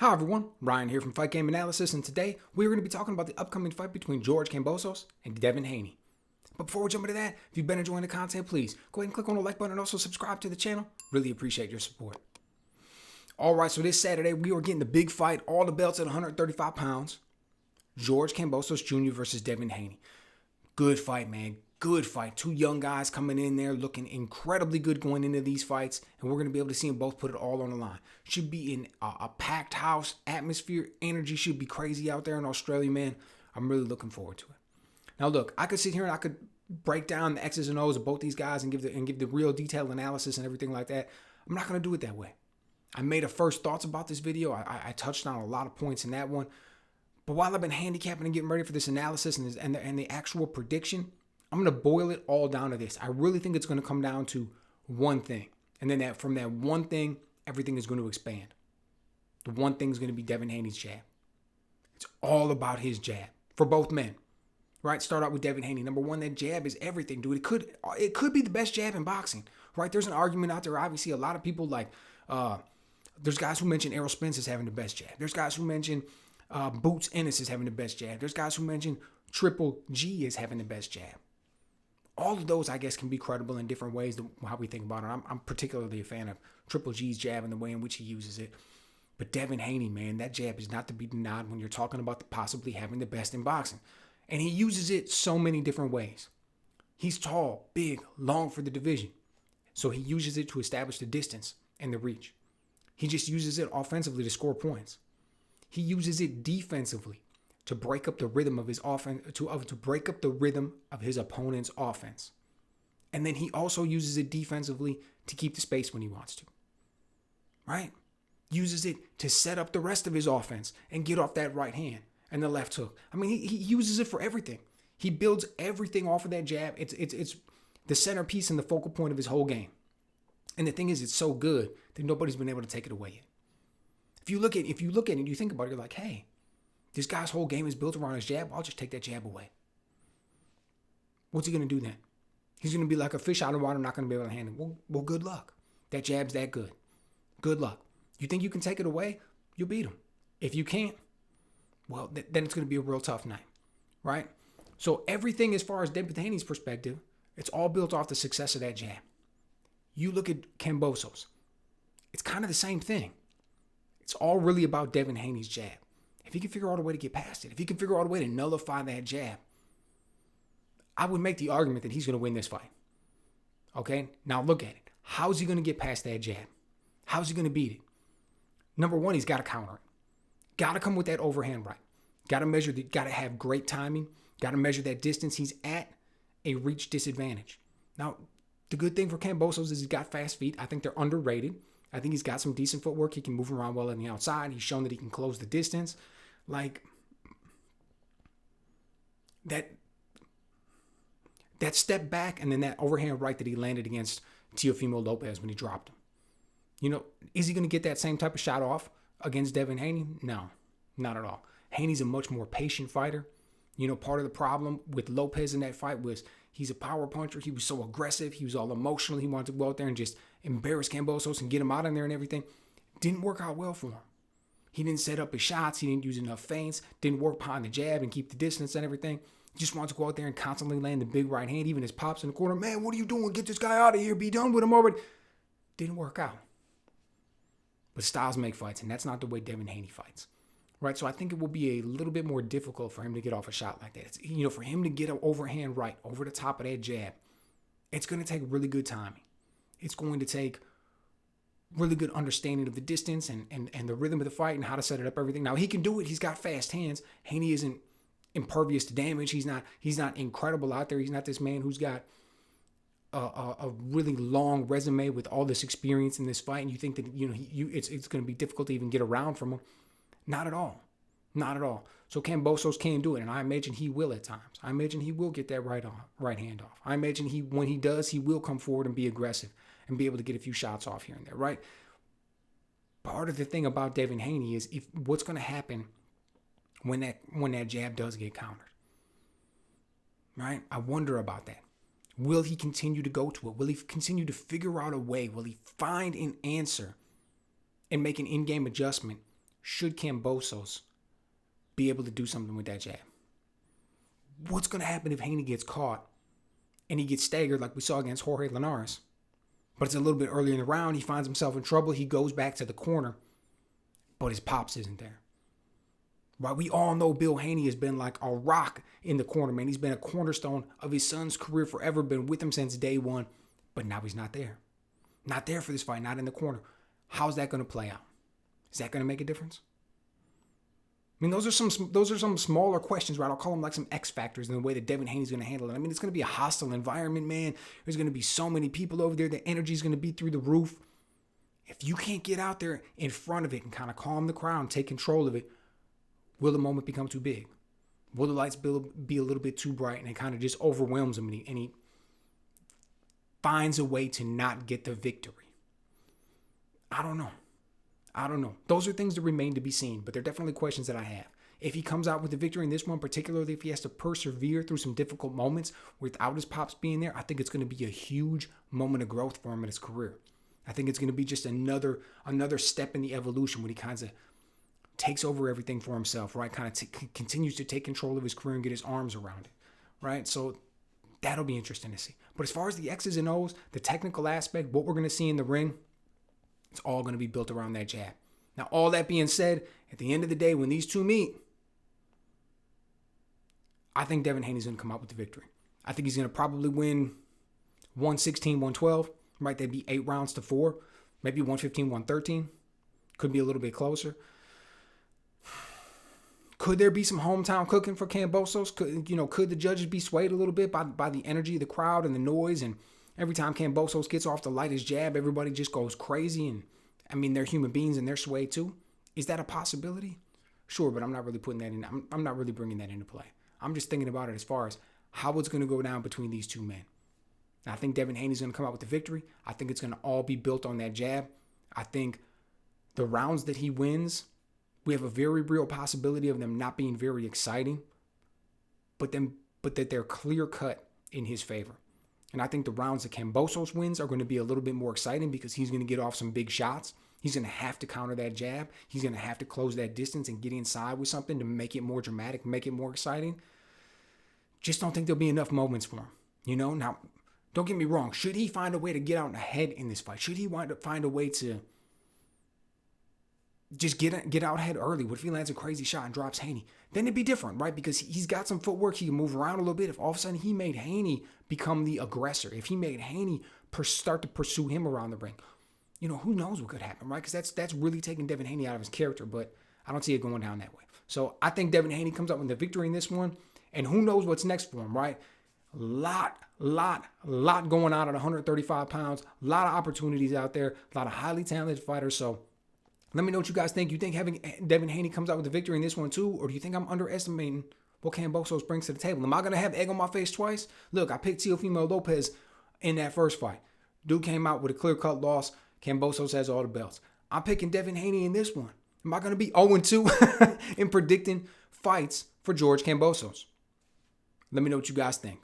Hi everyone, Ryan here from Fight Game Analysis, and today we're going to be talking about the upcoming fight between George Kambosos and Devin Haney. But before we jump into that, if you've been enjoying the content, please go ahead and click on the like button and also subscribe to the channel. Really appreciate your support. Alright, so this Saturday we are getting the big fight, all the belts at 135 pounds. George Kambosos Jr. versus Devin Haney. Good fight, man. Good fight. Two young guys coming in there looking incredibly good going into these fights, and we're going to be able to see them both put it all on the line. Should be in a packed house. Atmosphere, energy should be crazy out there in Australia, man. I'm really looking forward to it. Now, look, I could sit here and I could break down the X's and O's of both these guys and give the real detailed analysis and everything like that. I'm not going to do it that way. I made a first thoughts about this video. I touched on a lot of points in that one. But while I've been handicapping and getting ready for this analysis and the actual prediction, I'm going to boil it all down to this. I really think it's going to come down to one thing. And then from that one thing, everything is going to expand. The one thing is going to be Devin Haney's jab. It's all about his jab for both men. Right? Start out with Devin Haney. Number one, that jab is everything, dude. It could be the best jab in boxing. Right? There's an argument out there. Obviously, a lot of people there's guys who mention Errol Spence as having the best jab. There's guys who mention Boots Ennis as having the best jab. There's guys who mention Triple G as having the best jab. All of those, I guess, can be credible in different ways to how we think about it. I'm particularly a fan of Triple G's jab and the way in which he uses it. But Devin Haney, man, that jab is not to be denied when you're talking about possibly having the best in boxing. And he uses it so many different ways. He's tall, big, long for the division. So he uses it to establish the distance and the reach. He just uses it offensively to score points. He uses it defensively to break up the rhythm of his offense, to break up the rhythm of his opponent's offense. And then he also uses it defensively to keep the space when he wants to. Right? Uses it to set up the rest of his offense and get off that right hand and the left hook. I mean, he uses it for everything. He builds everything off of that jab. It's the centerpiece and the focal point of his whole game. And the thing is, it's so good that nobody's been able to take it away yet. If you look at it and you think about it, you're like, hey, this guy's whole game is built around his jab. I'll just take that jab away. What's he going to do then? He's going to be like a fish out of water, not going to be able to handle it. Well, good luck. That jab's that good. Good luck. You think you can take it away? You'll beat him. If you can't, well, then it's going to be a real tough night, right? So everything as far as Devin Haney's perspective, it's all built off the success of that jab. You look at Kambosos. It's kind of the same thing. It's all really about Devin Haney's jab. If he can figure out a way to get past it, if he can figure out a way to nullify that jab, I would make the argument that he's going to win this fight. Okay? Now look at it. How's he going to get past that jab? How's he going to beat it? Number one, he's got to counter it. Got to come with that overhand right. Got to have great timing. Got to measure that distance. He's at a reach disadvantage. Now, the good thing for Kambosos is he's got fast feet. I think they're underrated. I think he's got some decent footwork. He can move around well on the outside. He's shown that he can close the distance. Like, that step back and then that overhand right that he landed against Teofimo Lopez when he dropped him. You know, is he going to get that same type of shot off against Devin Haney? No, not at all. Haney's a much more patient fighter. You know, part of the problem with Lopez in that fight was he's a power puncher. He was so aggressive. He was all emotional. He wanted to go out there and just embarrass Kambosos and get him out of there and everything. Didn't work out well for him. He didn't set up his shots. He didn't use enough feints. Didn't work behind the jab and keep the distance and everything. He just wanted to go out there and constantly land the big right hand. Even his pops in the corner, man, what are you doing? Get this guy out of here. Be done with him already. Didn't work out. But styles make fights, and that's not the way Devin Haney fights. Right? So I think it will be a little bit more difficult for him to get off a shot like that. It's, you know, for him to get an overhand right over the top of that jab, it's going to take really good timing. It's going to take really good understanding of the distance and the rhythm of the fight and how to set it up, everything. Now, he can do it. He's got fast hands. Haney isn't impervious to damage. He's not incredible out there. He's not this man who's got a really long resume with all this experience in this fight, and you think that, you know, it's going to be difficult to even get around from him. Not at all. Not at all. So Kambosos can do it, and I imagine he will at times. I imagine he will get that right hand off. I imagine when he does, he will come forward and be aggressive and be able to get a few shots off here and there, right? Part of the thing about Devin Haney is what's going to happen when that jab does get countered, right? I wonder about that. Will he continue to go to it? Will he continue to figure out a way? Will he find an answer and make an in-game adjustment should Kambosos be able to do something with that jab? What's going to happen if Haney gets caught and he gets staggered like we saw against Jorge Linares? But it's a little bit earlier in the round. He finds himself in trouble. He goes back to the corner, but his pops isn't there. Right? We all know Bill Haney has been like a rock in the corner, man. He's been a cornerstone of his son's career forever, been with him since day one, but now he's not there. Not there for this fight, not in the corner. How's that going to play out? Is that going to make a difference? I mean, those are some smaller questions, right? I'll call them like some X factors in the way that Devin Haney's going to handle it. I mean, it's going to be a hostile environment, man. There's going to be so many people over there. The energy's going to be through the roof. If you can't get out there in front of it and kind of calm the crowd and take control of it, will the moment become too big? Will the lights be a little bit too bright and it kind of just overwhelms him and he finds a way to not get the victory? I don't know. Those are things that remain to be seen, but they're definitely questions that I have. If he comes out with the victory in this one, particularly if he has to persevere through some difficult moments without his pops being there, I think it's going to be a huge moment of growth for him in his career. I think it's going to be just another step in the evolution when he kind of takes over everything for himself, right? Kind of continues to take control of his career and get his arms around it, right? So that'll be interesting to see. But as far as the X's and O's, the technical aspect, what we're going to see in the ring, it's all going to be built around that jab. Now, all that being said, at the end of the day, when these two meet, I think Devin Haney's going to come out with the victory. I think he's going to probably win 116, 112. Right? They'd be 8 rounds to 4. Maybe 115, 113. Could be a little bit closer. Could there be some hometown cooking for Kambosos? Could the judges be swayed a little bit by the energy of the crowd and the noise? And every time Kambosos gets off the lightest jab, everybody just goes crazy. And I mean, they're human beings and they're swayed too. Is that a possibility? Sure, but I'm not really putting that in. I'm not really bringing that into play. I'm just thinking about it as far as how it's going to go down between these two men. I think Devin Haney's going to come out with the victory. I think it's going to all be built on that jab. I think the rounds that he wins, we have a very real possibility of them not being very exciting, but that they're clear cut in his favor. And I think the rounds that Kambosos wins are going to be a little bit more exciting because he's going to get off some big shots. He's going to have to counter that jab. He's going to have to close that distance and get inside with something to make it more dramatic, make it more exciting. Just don't think there'll be enough moments for him. Now, don't get me wrong. Should he find a way to get out ahead in this fight? Should he find a way to just get out ahead early? What if he lands a crazy shot and drops Haney? Then it'd be different, right? Because he's got some footwork. He can move around a little bit. If all of a sudden he made Haney become the aggressor, if he made Haney start to pursue him around the ring, who knows what could happen, right? Because that's really taking Devin Haney out of his character, but I don't see it going down that way. So I think Devin Haney comes up with the victory in this one, and who knows what's next for him, right? Lot going on at 135 pounds. A lot of opportunities out there. A lot of highly talented fighters. So let me know what you guys think. You think having Devin Haney comes out with the victory in this one too? Or do you think I'm underestimating what Kambosos brings to the table? Am I going to have egg on my face twice? Look, I picked Teofimo Lopez in that first fight. Dude came out with a clear-cut loss. Kambosos has all the belts. I'm picking Devin Haney in this one. Am I going to be 0-2 in predicting fights for George Kambosos? Let me know what you guys think.